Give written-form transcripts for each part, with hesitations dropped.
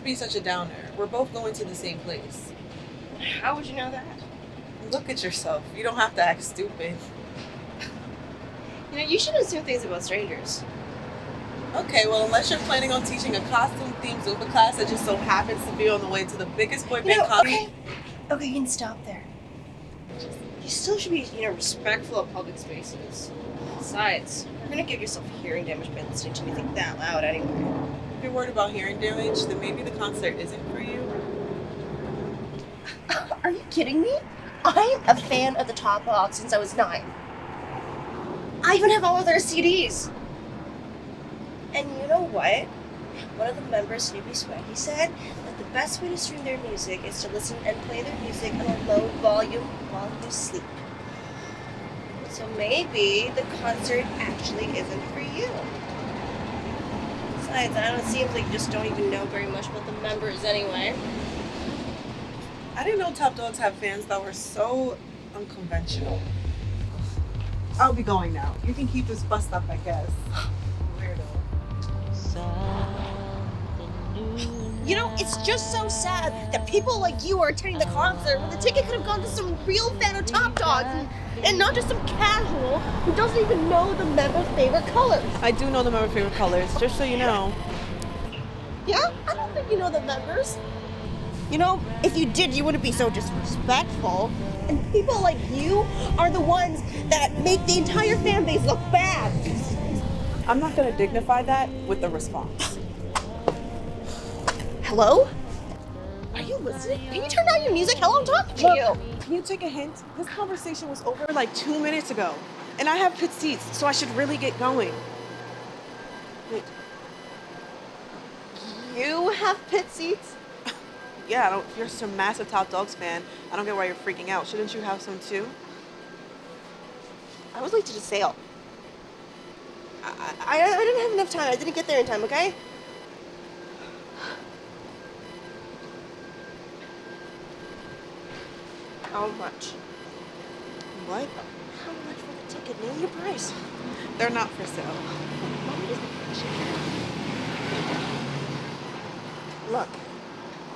be such a downer. We're both going to the same place. How would you know that? Look at yourself. You don't have to act stupid. You know, you shouldn't assume things about strangers. Okay, well, unless you're planning on teaching a costume-themed Zumba class that just so happens to be on the way to the biggest boy band concert. Okay, you can stop there. You still should be, respectful of public spaces. Besides, you're gonna give yourself hearing damage by listening to anything that loud anyway. If you're worried about hearing damage, then maybe the concert isn't for you. Are you kidding me? I'm a fan of the Top Dogs since I was 9. I even have all of their CDs. And you know what? One of the members, Snoopy Swaggy, said that the best way to stream their music is to listen and play their music on a low volume while you sleep. So maybe the concert actually isn't for you. Besides, it seems like you just don't even know very much about the members anyway. I didn't know Top Dogs have fans that were so unconventional. I'll be going now. You can keep this bust up, I guess. Weirdo. You know, it's just so sad that people like you are attending the concert when the ticket could have gone to some real fan of Top Dogs and not just some casual who doesn't even know the member's favorite colors. I do know the member's favorite colors, just so you know. Yeah? I don't think you know the members. You know, if you did, you wouldn't be so disrespectful. And people like you are the ones that make the entire fan base look bad. I'm not gonna dignify that with a response. Hello? Are you listening? Can you turn down your music? Hello, I'm talking to you. Can you take a hint? This conversation was over like 2 minutes ago. And I have pit seats, so I should really get going. Wait. You have pit seats? Yeah, if you're such a massive Top Dogs fan, I don't get why you're freaking out. Shouldn't you have some too? I was late to the sale. I didn't have enough time. I didn't get there in time, okay? How much? What? How much for the ticket? Name your price. They're not for sale. Look.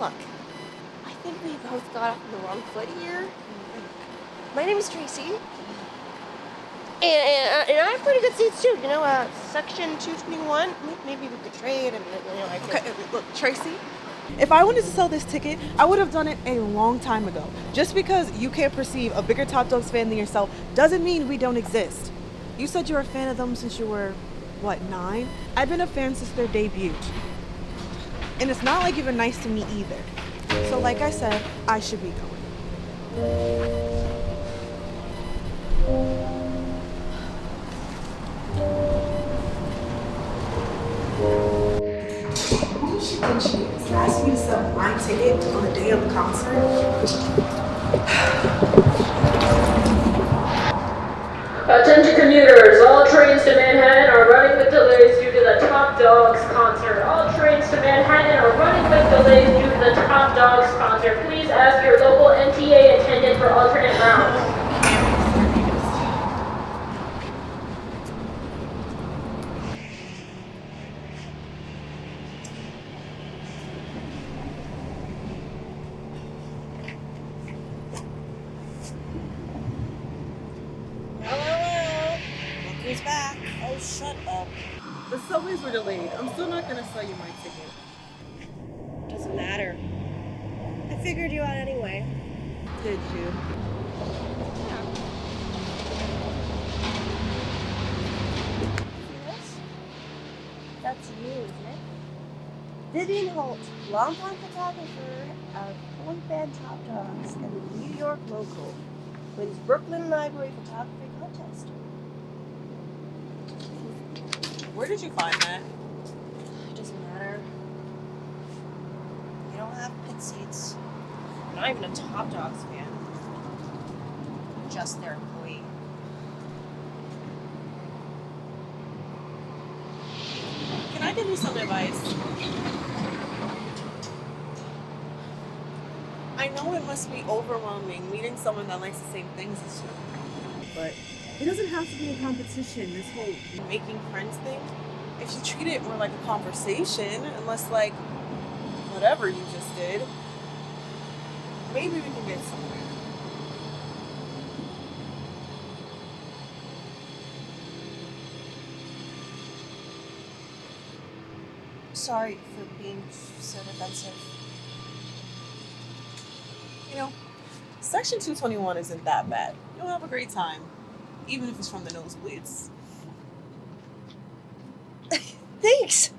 I think we both got off on the wrong foot here. My name is Tracy. And I have pretty good seats too. You know, section 221. Maybe we could trade and, I could... Okay, look, Tracy. If I wanted to sell this ticket, I would have done it a long time ago. Just because you can't perceive a bigger Top Dogs fan than yourself doesn't mean we don't exist. You said you were a fan of them since you were, 9? I've been a fan since their debut. And it's not like you've been nice to me either. So like I said, I should be going. Who she thinks she is? Ask me to sell my ticket on the day of the concert? Attention commuters, all trains to Manhattan are running with delays due to the Top Dogs concert. All trains to Manhattan are running with delays due to the Top Dogs concert. Please ask your local MTA attendant for alternate routes. He's back. Oh, shut up. The subways were delayed. I'm still not gonna sell you my ticket. Doesn't matter. I figured you out anyway. Did you? That's you, isn't it? Vivian Holt, longtime photographer of boy band Top Dogs and the New York local, wins Brooklyn Library Photography Contest. Where did you find that? It doesn't matter. You don't have pit seats. You're not even a Top Dogs fan. You're just their employee. Can I give you some advice? I know it must be overwhelming meeting someone that likes the same things as you, but it doesn't have to be a competition, this whole making friends thing. If you treat it more like a conversation, unless whatever you just did, maybe we can get somewhere. Sorry for being so defensive. You know, Section 221 isn't that bad. You'll have a great time, even if it's from the nosebleeds. Thanks!